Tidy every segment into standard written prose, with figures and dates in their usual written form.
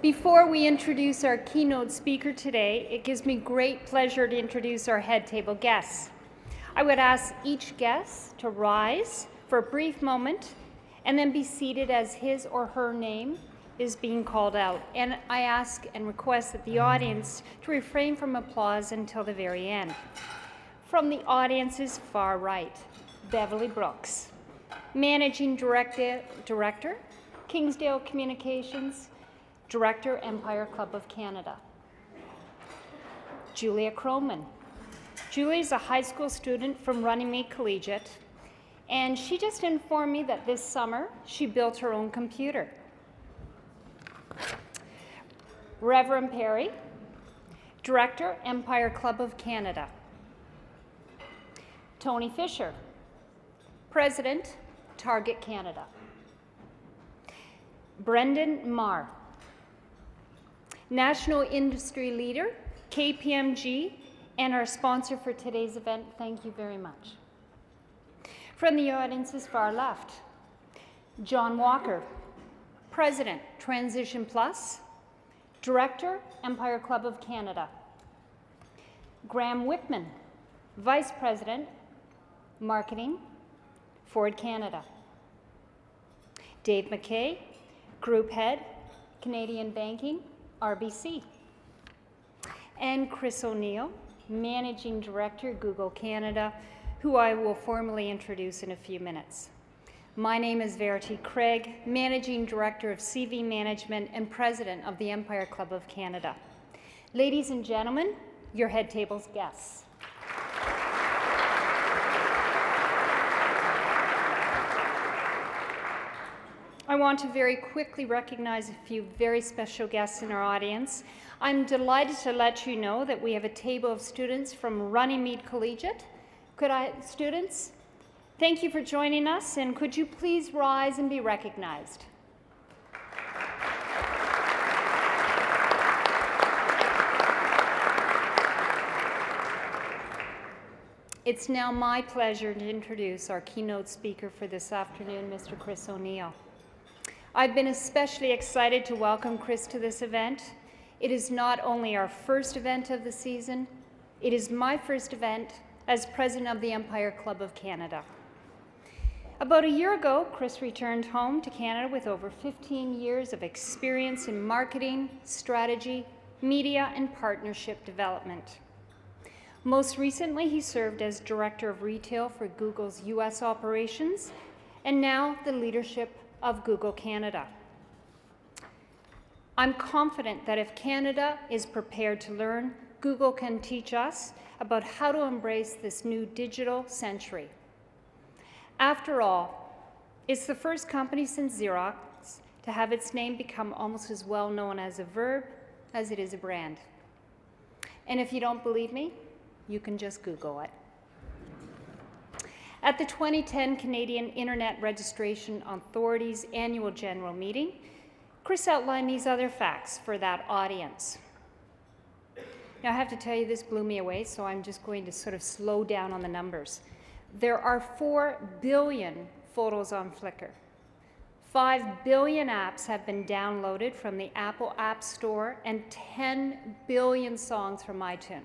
Before we introduce our keynote speaker today, it gives me great pleasure to introduce our head table guests. I would ask each guest to rise for a brief moment and then be seated as his or her name is being called out. And I ask and request that the audience to refrain from applause until the very end. From the audience's far right, Beverly Brooks, Managing Director, Kingsdale Communications, Director, Empire Club of Canada. Julia Croman. Julia is a high school student from Runnymede Collegiate, and she just informed me that this summer she built her own computer. Reverend Perry, Director, Empire Club of Canada. Tony Fisher, President, Target Canada. Brendan Marr, National Industry Leader, KPMG, and our sponsor for today's event. Thank you very much. From the audience's far left, John Walker, President, Transition Plus, Director, Empire Club of Canada. Graham Whitman, Vice President, Marketing, Ford Canada. Dave McKay, Group Head, Canadian Banking, RBC. And Chris O'Neill, Managing Director, Google Canada, who I will formally introduce in a few minutes. My name is Verity Craig, Managing Director of CV Management and President of the Empire Club of Canada. Ladies and gentlemen, your head table's guests. I want to very quickly recognize a few very special guests in our audience. I'm delighted to let you know that we have a table of students from Runnymede Collegiate. Students, thank you for joining us, and could you please rise and be recognized? It's now my pleasure to introduce our keynote speaker for this afternoon, Mr. Chris O'Neill. I've been especially excited to welcome Chris to this event. It is not only our first event of the season, it is my first event as President of the Empire Club of Canada. About a year ago, Chris returned home to Canada with over 15 years of experience in marketing, strategy, media, and partnership development. Most recently, he served as Director of Retail for Google's US operations, and now the leadership of Google Canada. I'm confident that if Canada is prepared to learn, Google can teach us about how to embrace this new digital century. After all, it's the first company since Xerox to have its name become almost as well known as a verb as it is a brand. And if you don't believe me, you can just Google it. At the 2010 Canadian Internet Registration Authority's annual general meeting, Chris outlined these other facts for that audience. Now, I have to tell you, this blew me away, so I'm just going to sort of slow down on the numbers. There are 4 billion photos on Flickr. 5 billion apps have been downloaded from the Apple App Store, and 10 billion songs from iTunes.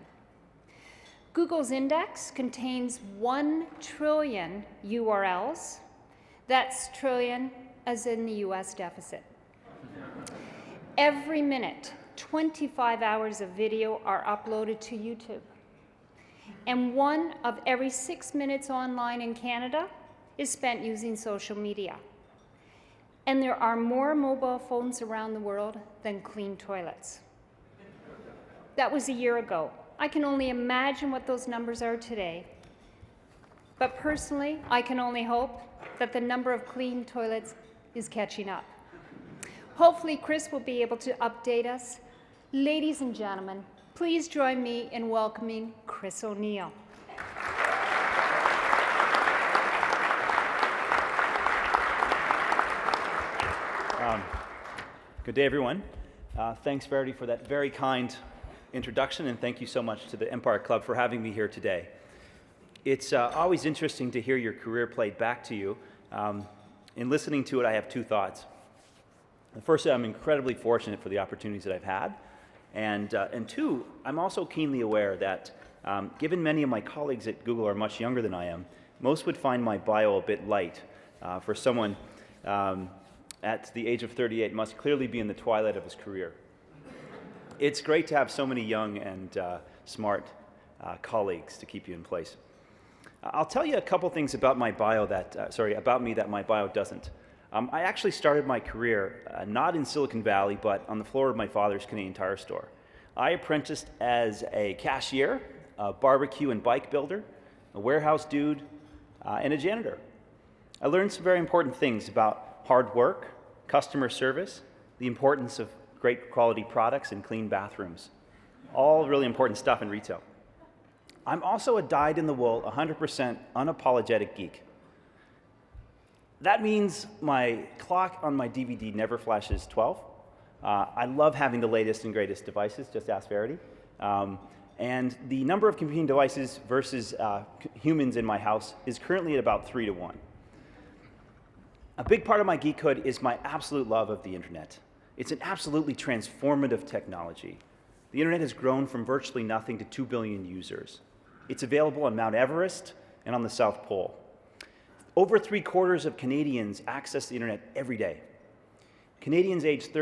Google's index contains 1 trillion URLs. That's trillion as in the US deficit. Every minute, 25 hours of video are uploaded to YouTube. And 1 of every 6 minutes online in Canada is spent using social media. And there are more mobile phones around the world than clean toilets. That was a year ago. I can only imagine what those numbers are today. But personally, I can only hope that the number of clean toilets is catching up. Hopefully, Chris will be able to update us. Ladies and gentlemen, please join me in welcoming Chris O'Neill. Good day, everyone. Thanks, Verity, for that very kind introduction, and thank you so much to the Empire Club for having me here today. It's always interesting to hear your career played back to you. In listening to it, I have 2 thoughts. First, I'm incredibly fortunate for the opportunities that I've had. And two, I'm also keenly aware that given many of my colleagues at Google are much younger than I am, most would find my bio a bit light. For someone at the age of 38 must clearly be in the twilight of his career. It's great to have so many young and smart colleagues to keep you in place. I'll tell you a couple things about my bio about me that my bio doesn't. I actually started my career not in Silicon Valley, but on the floor of my father's Canadian Tire store. I apprenticed as a cashier, a barbecue and bike builder, a warehouse dude, and a janitor. I learned some very important things about hard work, customer service, the importance of great quality products and clean bathrooms. All really important stuff in retail. I'm also a dyed-in-the-wool, 100% unapologetic geek. That means my clock on my DVD never flashes 12. I love having the latest and greatest devices, just ask Verity. And the number of computing devices versus humans in my house is currently at about 3 to 1. A big part of my geekhood is my absolute love of the internet. It's an absolutely transformative technology. The internet has grown from virtually nothing to 2 billion users. It's available on Mount Everest and on the South Pole. Over 3/4 of Canadians access the internet every day. Canadians aged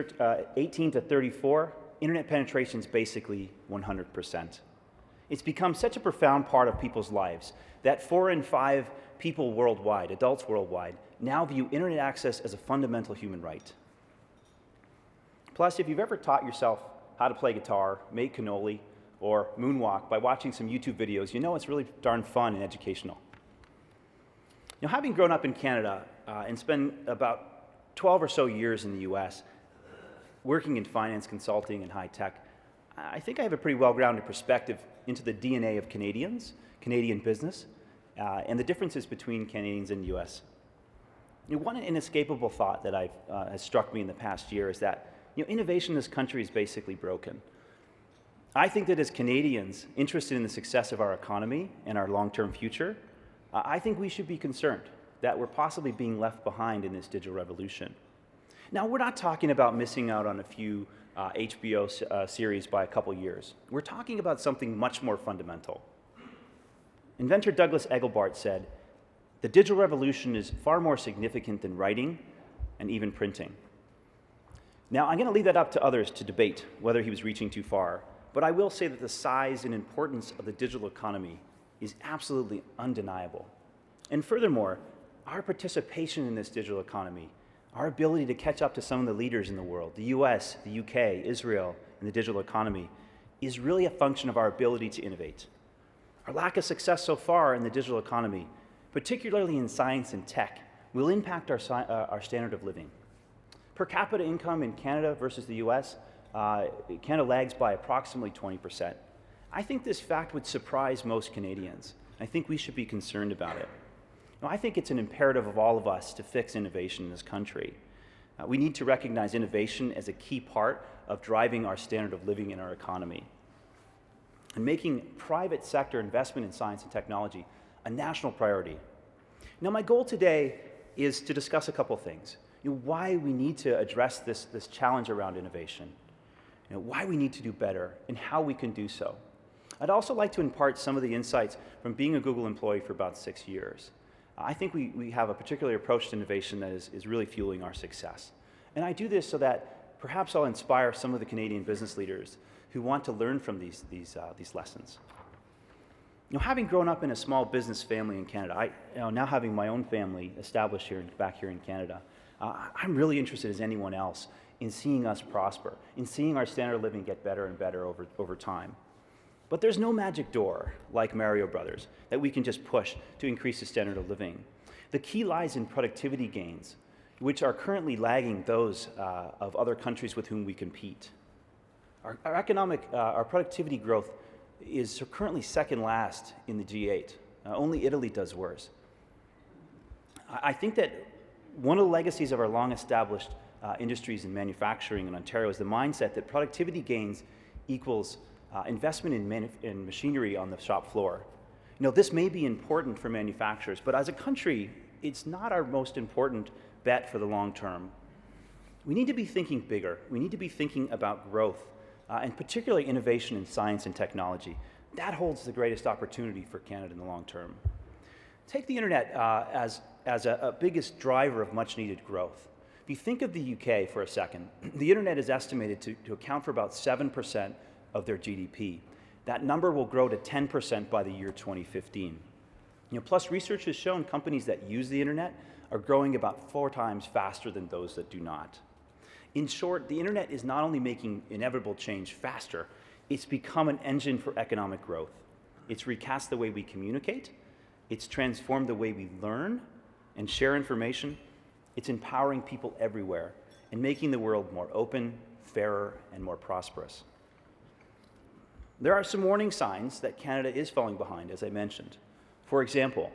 18 to 34, internet penetration is basically 100%. It's become such a profound part of people's lives that 4 in 5 people worldwide, adults worldwide, now view internet access as a fundamental human right. Plus, if you've ever taught yourself how to play guitar, make cannoli, or moonwalk by watching some YouTube videos, you know it's really darn fun and educational. Now, having grown up in Canada and spent about 12 or so years in the US, working in finance, consulting, and high tech, I think I have a pretty well-grounded perspective into the DNA of Canadians, Canadian business, and the differences between Canadians and US. One inescapable thought that has struck me in the past year is that innovation in this country is basically broken. I think that as Canadians interested in the success of our economy and our long-term future, I think we should be concerned that we're possibly being left behind in this digital revolution. Now, we're not talking about missing out on a few HBO series by a couple years. We're talking about something much more fundamental. Inventor Douglas Engelbart said, "The digital revolution is far more significant than writing and even printing." Now, I'm going to leave that up to others to debate whether he was reaching too far, but I will say that the size and importance of the digital economy is absolutely undeniable. And furthermore, our participation in this digital economy, our ability to catch up to some of the leaders in the world, the US, the UK, Israel, and the digital economy, is really a function of our ability to innovate. Our lack of success so far in the digital economy, particularly in science and tech, will impact our standard of living. Per capita income in Canada versus the US, Canada lags by approximately 20%. I think this fact would surprise most Canadians. I think we should be concerned about it. Now, I think it's an imperative of all of us to fix innovation in this country. We need to recognize innovation as a key part of driving our standard of living in our economy and making private sector investment in science and technology a national priority. Now, my goal today is to discuss a couple things. Why we need to address this challenge around innovation, why we need to do better, and how we can do so. I'd also like to impart some of the insights from being a Google employee for about 6 years. I think we have a particular approach to innovation that is really fueling our success. And I do this so that perhaps I'll inspire some of the Canadian business leaders who want to learn from these lessons. Having grown up in a small business family in Canada, now having my own family established back here in Canada, I'm really interested as anyone else in seeing us prosper, in seeing our standard of living get better and better over time. But there's no magic door, like Mario Brothers, that we can just push to increase the standard of living. The key lies in productivity gains, which are currently lagging those of other countries with whom we compete. Our productivity growth is currently second last in the G8. Only Italy does worse. I think that one of the legacies of our long-established industries in manufacturing in Ontario is the mindset that productivity gains equals investment in machinery on the shop floor. This may be important for manufacturers, but as a country, it's not our most important bet for the long term. We need to be thinking bigger. We need to be thinking about growth, and particularly innovation in science and technology. That holds the greatest opportunity for Canada in the long term. Take the internet as a biggest driver of much needed growth. If you think of the UK for a second, the internet is estimated to account for about 7% of their GDP. That number will grow to 10% by the year 2015. Plus research has shown companies that use the internet are growing about 4 times faster than those that do not. In short, the internet is not only making inevitable change faster, it's become an engine for economic growth. It's recast the way we communicate, it's transformed the way we learn and share information, it's empowering people everywhere and making the world more open, fairer, and more prosperous. There are some warning signs that Canada is falling behind, as I mentioned. For example,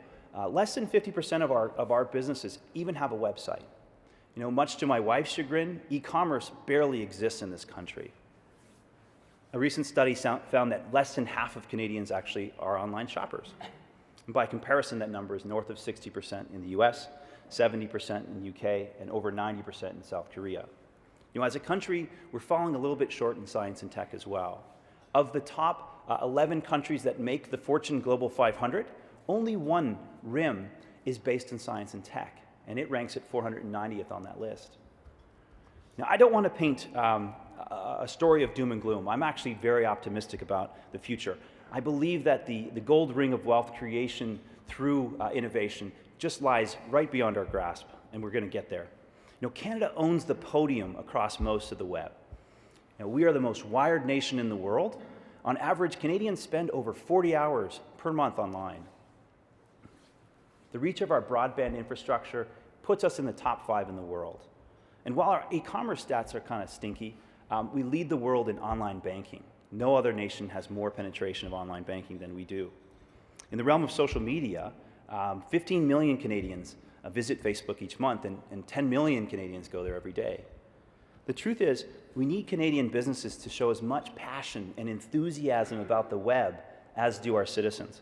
less than 50% of our businesses even have a website. Much to my wife's chagrin, e-commerce barely exists in this country. A recent study found that less than half of Canadians actually are online shoppers. And by comparison, that number is north of 60% in the US, 70% in the UK, and over 90% in South Korea. As a country, we're falling a little bit short in science and tech as well. Of the top 11 countries that make the Fortune Global 500, only one, RIM, is based in science and tech, and it ranks at 490th on that list. Now, I don't want to paint a story of doom and gloom. I'm actually very optimistic about the future. I believe that the gold ring of wealth creation through innovation just lies right beyond our grasp, and we're going to get there. Canada owns the podium across most of the web. We are the most wired nation in the world. On average, Canadians spend over 40 hours per month online. The reach of our broadband infrastructure puts us in the top 5 in the world. And while our e-commerce stats are kind of stinky, we lead the world in online banking. No other nation has more penetration of online banking than we do. In the realm of social media, 15 million Canadians visit Facebook each month, and 10 million Canadians go there every day. The truth is, we need Canadian businesses to show as much passion and enthusiasm about the web as do our citizens.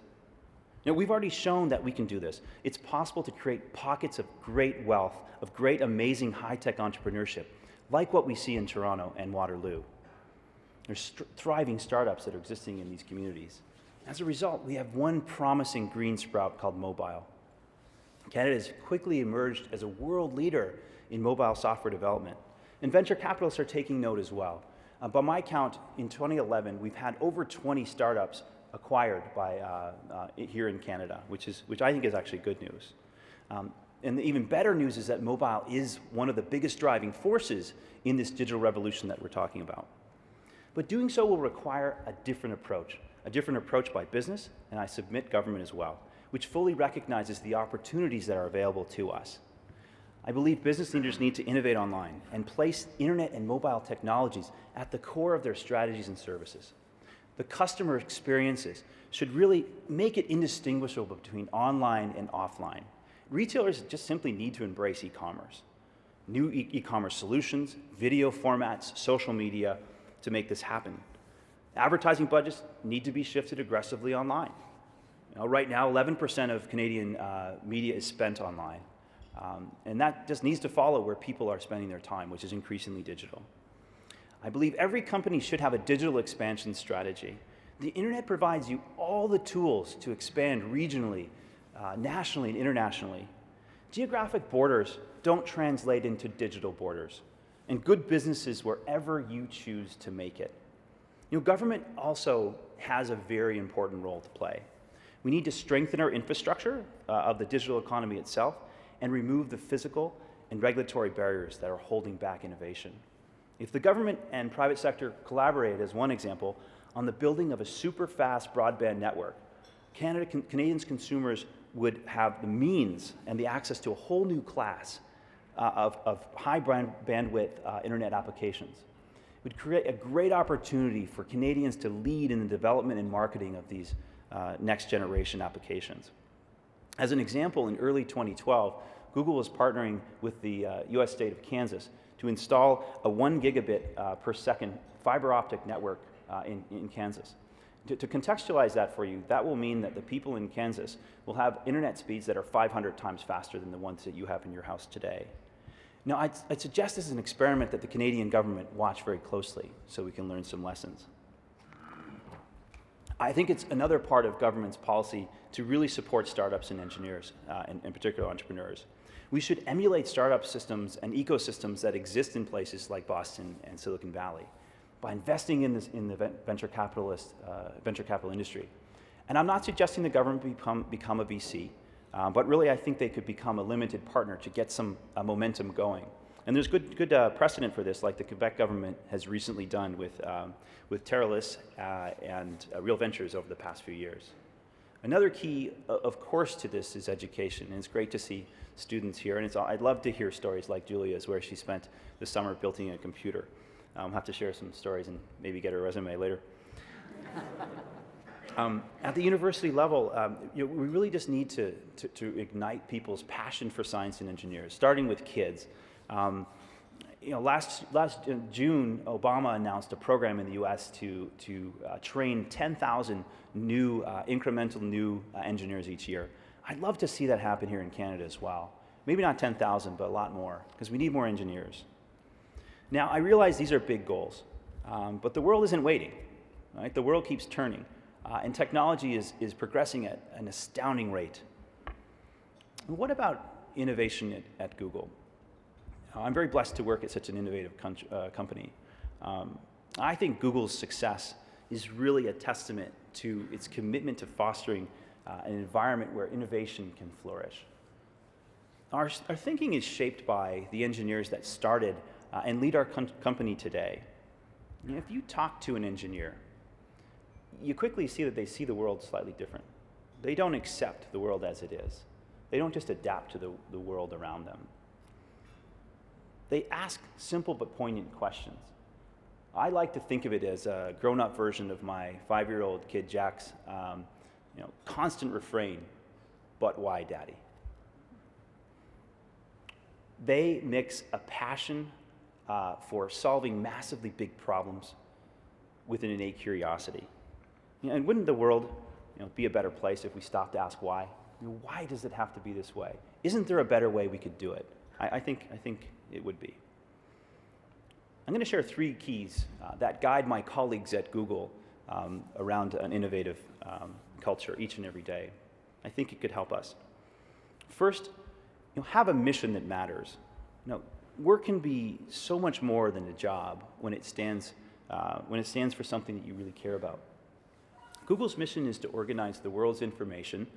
We've already shown that we can do this. It's possible to create pockets of great wealth, of great, amazing, high-tech entrepreneurship, like what we see in Toronto and Waterloo. There's thriving startups that are existing in these communities. As a result, we have one promising green sprout called mobile. Canada has quickly emerged as a world leader in mobile software development, and venture capitalists are taking note as well. By my count, in 2011, we've had over 20 startups acquired by here in Canada, which I think is actually good news. And the even better news is that mobile is one of the biggest driving forces in this digital revolution that we're talking about. But doing so will require a different approach by business, and I submit government as well, which fully recognizes the opportunities that are available to us. I believe business leaders need to innovate online and place internet and mobile technologies at the core of their strategies and services. The customer experiences should really make it indistinguishable between online and offline. Retailers just simply need to embrace e-commerce. New e-commerce solutions, video formats, social media to make this happen. Advertising budgets need to be shifted aggressively online. Right now, 11% of Canadian media is spent online. And that just needs to follow where people are spending their time, which is increasingly digital. I believe every company should have a digital expansion strategy. The internet provides you all the tools to expand regionally, nationally, and internationally. Geographic borders don't translate into digital borders, and good businesses wherever you choose to make it. Government also has a very important role to play. We need to strengthen our infrastructure of the digital economy itself and remove the physical and regulatory barriers that are holding back innovation. If the government and private sector collaborate, as one example, on the building of a super fast broadband network, Canadians consumers would have the means and the access to a whole new class of high bandwidth internet applications. It would create a great opportunity for Canadians to lead in the development and marketing of these next generation applications. As an example, in early 2012, Google was partnering with the US state of Kansas to install a 1 gigabit per second fiber optic network in Kansas. To contextualize that for you, that will mean that the people in Kansas will have internet speeds that are 500 times faster than the ones that you have in your house today. Now, I'd suggest this is an experiment that the Canadian government watch very closely so we can learn some lessons. I think it's another part of government's policy to really support startups and engineers, in particular entrepreneurs. We should emulate startup systems and ecosystems that exist in places like Boston and Silicon Valley by investing in the venture capital industry. And I'm not suggesting the government become a VC, but really I think they could become a limited partner to get some momentum going. And there's good precedent for this, like the Quebec government has recently done with Terralis and Real Ventures over the past few years. Another key, of course, to this is education, and it's great to see students here, and I'd love to hear stories like Julia's, where she spent the summer building a computer. I'll have to share some stories and maybe get her resume later. At the university level, we really just need to ignite people's passion for science and engineers, starting with kids. Last June, Obama announced a program in the U.S. to train 10,000 incremental new engineers each year. I'd love to see that happen here in Canada as well. Maybe not 10,000, but a lot more, because we need more engineers. Now, I realize these are big goals, but the world isn't waiting, right? The world keeps turning, and technology is progressing at an astounding rate. And what about innovation at Google? I'm very blessed to work at such an innovative company. I think Google's success is really a testament to its commitment to fostering an environment where innovation can flourish. Our thinking is shaped by the engineers that started and lead our company today. If you talk to an engineer, you quickly see that they see the world slightly different. They don't accept the world as it is. They don't just adapt to the world around them. They ask simple but poignant questions. I like to think of it as a grown-up version of my 5-year-old kid Jack's constant refrain, "But why, Daddy?" They mix a passion for solving massively big problems with an innate curiosity. And wouldn't the world be a better place if we stopped to ask why? Why does it have to be this way? Isn't there a better way we could do it? I think it would be. I'm going to share 3 keys that guide my colleagues at Google around an innovative culture each and every day. I think it could help us. First, have a mission that matters. Work can be so much more than a job when it stands for something that you really care about. Google's mission is to organize the world's information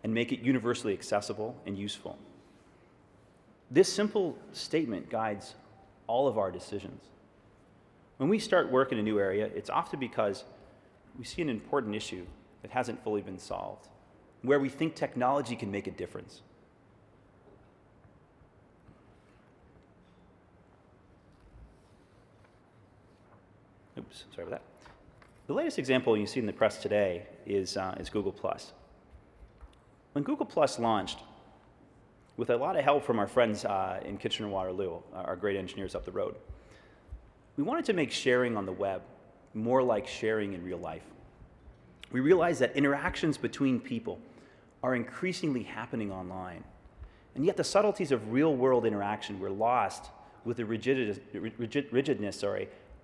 and make it universally accessible and useful. This simple statement guides all of our decisions. When we start work in a new area, it's often because we see an important issue that hasn't fully been solved, where we think technology can make a difference. Oops, sorry about that. The latest example you see in the press today is Google+. When Google+ launched, with a lot of help from our friends in Kitchener-Waterloo, our great engineers up the road, we wanted to make sharing on the web more like sharing in real life. We realized that interactions between people are increasingly happening online, and yet the subtleties of real-world interaction were lost with the rigidness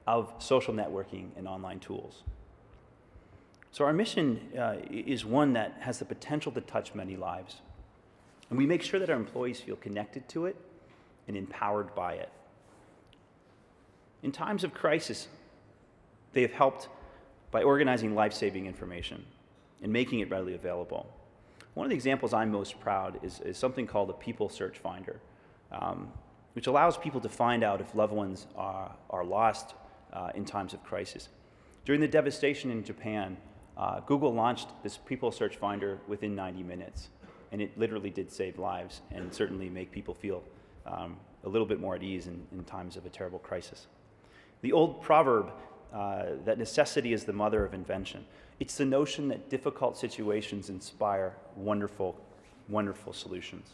of social networking and online tools. So our mission is one that has the potential to touch many lives. And we make sure that our employees feel connected to it and empowered by it. In times of crisis, they have helped by organizing life-saving information and making it readily available. One of the examples I'm most proud is something called a People Search Finder, which allows people to find out if loved ones are lost in times of crisis. During the devastation in Japan, Google launched this People Search Finder within 90 minutes. And it literally did save lives and certainly make people feel a little bit more at ease in times of a terrible crisis. The old proverb that necessity is the mother of invention. It's the notion that difficult situations inspire wonderful, wonderful solutions.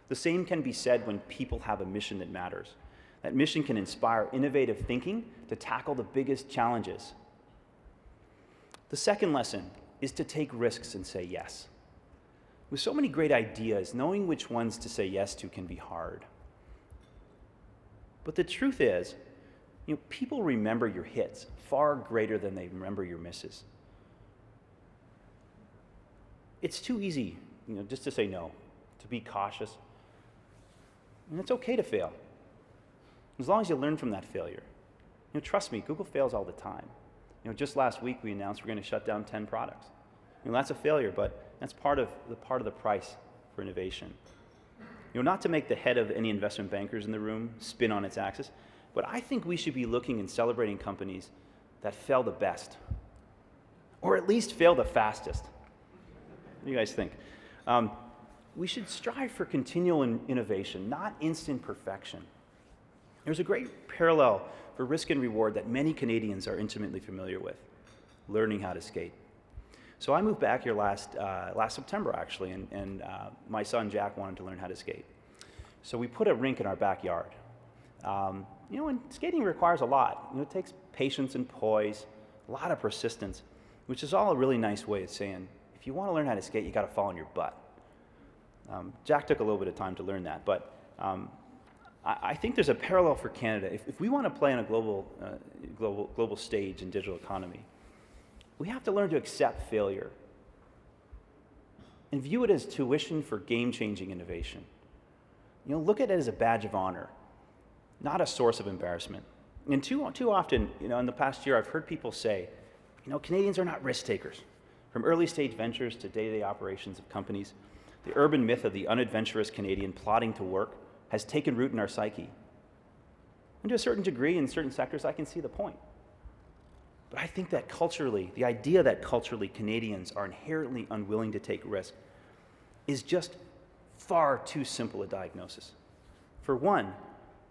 The same can be said when people have a mission that matters. That mission can inspire innovative thinking to tackle the biggest challenges. The second lesson is to take risks and say yes. With so many great ideas, knowing which ones to say yes to can be hard. But the truth is, people remember your hits far greater than they remember your misses. It's too easy, just to say no, to be cautious. And it's okay to fail, as long as you learn from that failure. Trust me, Google fails all the time. Just last week we announced we're going to shut down 10 products. That's a failure, but that's part of the price for innovation. Not to make the head of any investment bankers in the room spin on its axis, but I think we should be looking and celebrating companies that fail the best, or at least fail the fastest. What do you guys think? We should strive for continual innovation, not instant perfection. There's a great parallel for risk and reward that many Canadians are intimately familiar with: learning how to skate. So I moved back here last September, actually, and my son Jack wanted to learn how to skate. So we put a rink in our backyard. And skating requires a lot. It takes patience and poise, a lot of persistence, which is all a really nice way of saying, if you want to learn how to skate, you got to fall on your butt. Jack took a little bit of time to learn that, but I think there's a parallel for Canada. If we want to play on a global stage in digital economy, we have to learn to accept failure and view it as tuition for game-changing innovation. Look at it as a badge of honor, not a source of embarrassment. And too often, in the past year, I've heard people say, Canadians are not risk takers. From early-stage ventures to day-to-day operations of companies, the urban myth of the unadventurous Canadian plodding to work has taken root in our psyche. And to a certain degree, in certain sectors, I can see the point. But I think that culturally, the idea that culturally Canadians are inherently unwilling to take risk is just far too simple a diagnosis. For one,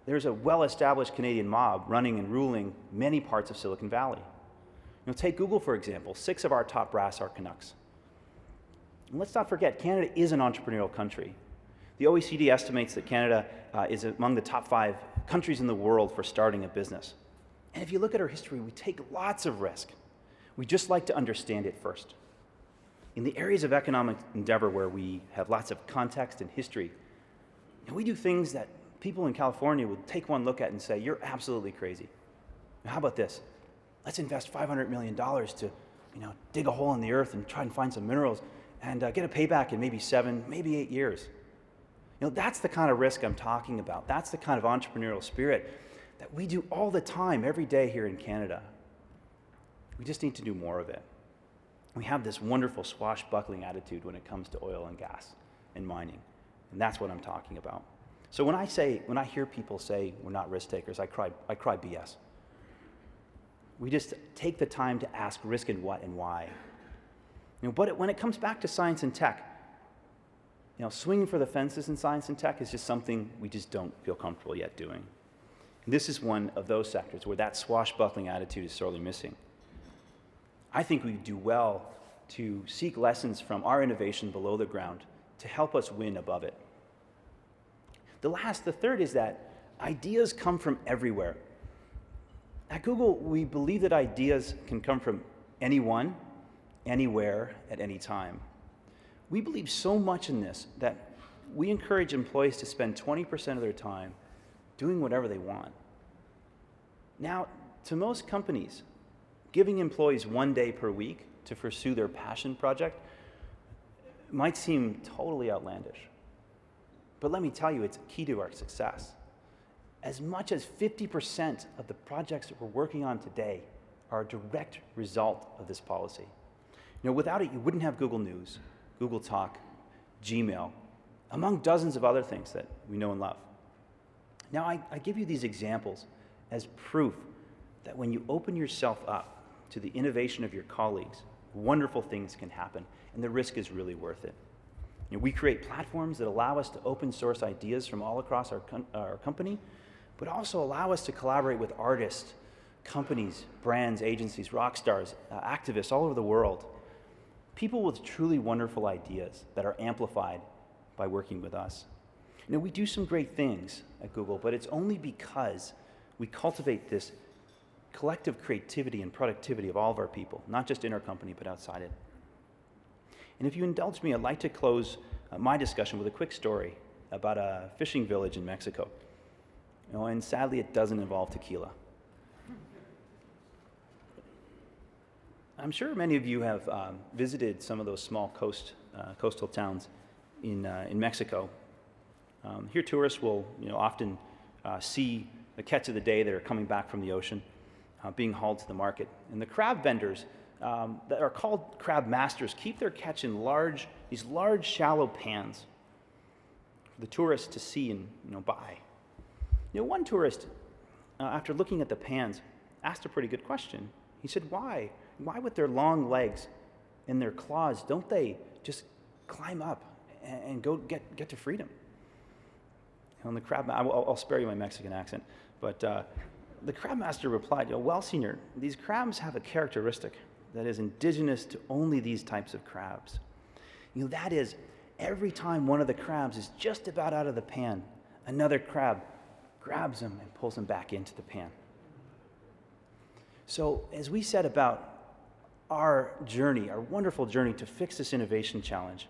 there's a well-established Canadian mob running and ruling many parts of Silicon Valley. Take Google, for example. 6 of our top brass are Canucks. And let's not forget, Canada is an entrepreneurial country. The OECD estimates that Canada is among the top 5 countries in the world for starting a business. And if you look at our history, we take lots of risk. We just like to understand it first. In the areas of economic endeavor where we have lots of context and history, we do things that people in California would take one look at and say, you're absolutely crazy. Now, how about this? Let's invest $500 million to dig a hole in the earth and try and find some minerals and get a payback in maybe 7, maybe 8 years. That's the kind of risk I'm talking about. That's the kind of entrepreneurial spirit that we do all the time, every day here in Canada. We just need to do more of it. We have this wonderful swashbuckling attitude when it comes to oil and gas and mining, and that's what I'm talking about. So when I hear people say we're not risk takers, I cry BS. We just take the time to ask risk and what and why. But when it comes back to science and tech, swinging for the fences in science and tech is just something we just don't feel comfortable yet doing. And this is one of those sectors where that swashbuckling attitude is sorely missing. I think we do well to seek lessons from our innovation below the ground to help us win above it. The third is that ideas come from everywhere. At Google, we believe that ideas can come from anyone, anywhere, at any time. We believe so much in this that we encourage employees to spend 20% of their time doing whatever they want. Now, to most companies, giving employees 1 day per week to pursue their passion project might seem totally outlandish. But let me tell you, it's key to our success. As much as 50% of the projects that we're working on today are a direct result of this policy. Without it, you wouldn't have Google News, Google Talk, Gmail, among dozens of other things that we know and love. Now, I give you these examples as proof that when you open yourself up to the innovation of your colleagues, wonderful things can happen, and the risk is really worth it. We create platforms that allow us to open source ideas from all across our company, but also allow us to collaborate with artists, companies, brands, agencies, rock stars, activists all over the world. People with truly wonderful ideas that are amplified by working with us. We do some great things at Google, but it's only because we cultivate this collective creativity and productivity of all of our people, not just in our company, but outside it. And if you indulge me, I'd like to close my discussion with a quick story about a fishing village in Mexico. And sadly, it doesn't involve tequila. I'm sure many of you have visited some of those small coastal towns in Mexico. Here, tourists will often see the catch of the day that are coming back from the ocean, being hauled to the market. And the crab vendors that are called crab masters keep their catch in these large, shallow pans for the tourists to see and buy. One tourist, after looking at the pans, asked a pretty good question. He said, "Why? Why with their long legs and their claws, don't they just climb up and go get to freedom?" And the crab, I'll spare you my Mexican accent, but the crab master replied, "Well, senior, these crabs have a characteristic that is indigenous to only these types of crabs. That is, every time one of the crabs is just about out of the pan, another crab grabs him and pulls him back into the pan." So as we set about our journey, our wonderful journey to fix this innovation challenge,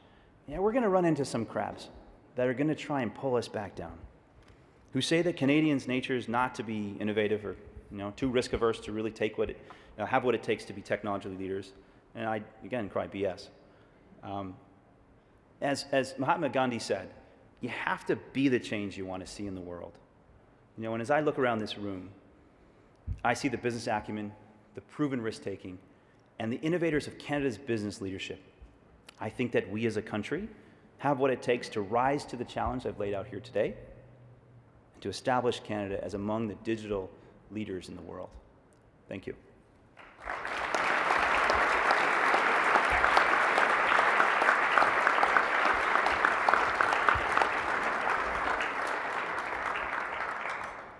we're going to run into some crabs that are going to try and pull us back down, who say that Canadians' nature is not to be innovative or too risk averse to really take have what it takes to be technology leaders. And I, again, cry BS. As Mahatma Gandhi said, you have to be the change you want to see in the world. And as I look around this room, I see the business acumen, the proven risk-taking, and the innovators of Canada's business leadership. I think that we as a country have what it takes to rise to the challenge I've laid out here today and to establish Canada as among the digital leaders in the world. Thank you.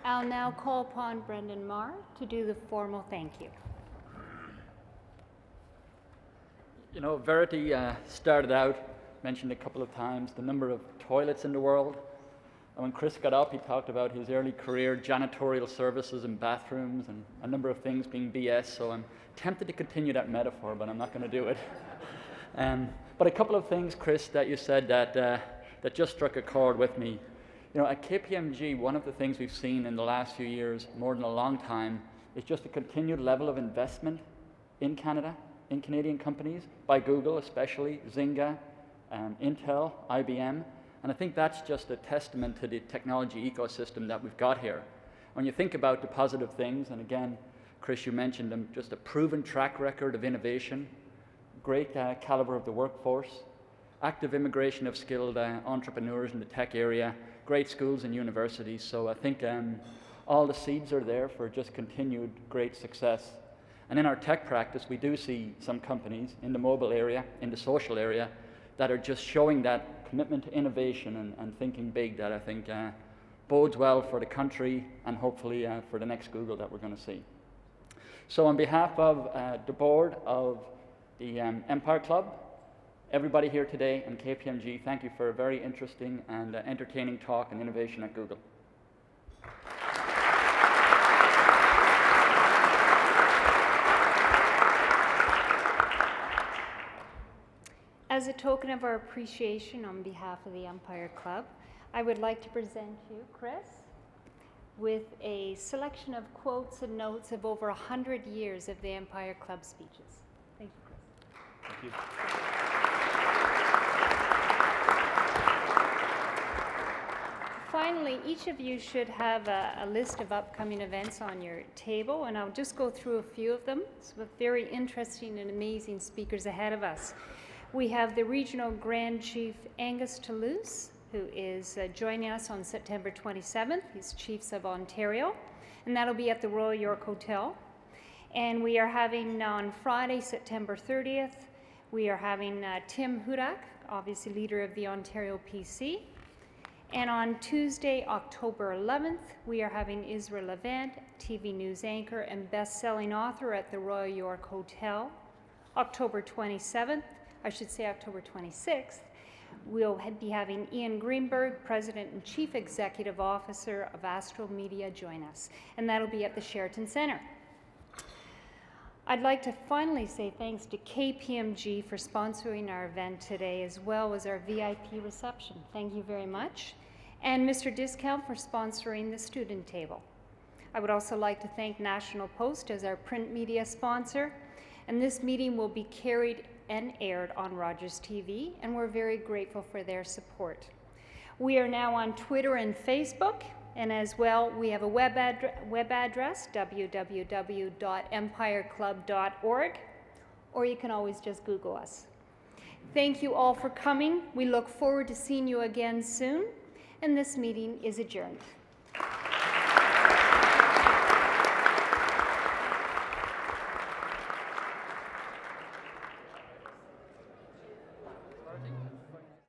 I'll now call upon Brendan Marr to do the formal thank you. Verity started out, mentioned a couple of times, the number of toilets in the world. And when Chris got up, he talked about his early career, janitorial services and bathrooms, and a number of things being BS, so I'm tempted to continue that metaphor, but I'm not going to do it. But a couple of things, Chris, that you said that just struck a chord with me. At KPMG, one of the things we've seen in the last few years, more than a long time, is just a continued level of investment in Canada, in Canadian companies, by Google especially, Zynga, Intel, IBM. And I think that's just a testament to the technology ecosystem that we've got here. When you think about the positive things, and again, Chris, you mentioned them, just a proven track record of innovation, great caliber of the workforce, active immigration of skilled entrepreneurs in the tech area, great schools and universities. So I think all the seeds are there for just continued great success. And in our tech practice, we do see some companies in the mobile area, in the social area, that are just showing that commitment to innovation and thinking big that I think bodes well for the country and hopefully for the next Google that we're going to see. So on behalf of the board of the Empire Club, everybody here today and KPMG, thank you for a very interesting and entertaining talk on innovation at Google. As a token of our appreciation on behalf of the Empire Club, I would like to present you, Chris, with a selection of quotes and notes of over 100 years of the Empire Club speeches. Thank you, Chris. Thank you. Finally, each of you should have a list of upcoming events on your table, and I'll just go through a few of them. Some very interesting and amazing speakers ahead of us. We have the Regional Grand Chief Angus Toulouse, who is joining us on September 27th. He's Chiefs of Ontario, and that'll be at the Royal York Hotel. And we are having on Friday, September 30th, we are having Tim Hudak, obviously leader of the Ontario PC. And on Tuesday, October 11th, we are having Israel Levant, TV news anchor and best-selling author at the Royal York Hotel. October 27th, I should say October 26th, we'll be having Ian Greenberg, President and Chief Executive Officer of Astral Media, join us, and that'll be at the Sheraton Centre. I'd like to finally say thanks to KPMG for sponsoring our event today, as well as our VIP reception. Thank you very much. and Mr. Discount for sponsoring the student table. I would also like to thank National Post as our print media sponsor, and this meeting will be carried and aired on Rogers TV, and we're very grateful for their support. We are now on Twitter and Facebook, and as well, we have a web address, www.empireclub.org, or you can always just Google us. Thank you all for coming. We look forward to seeing you again soon, and this meeting is adjourned.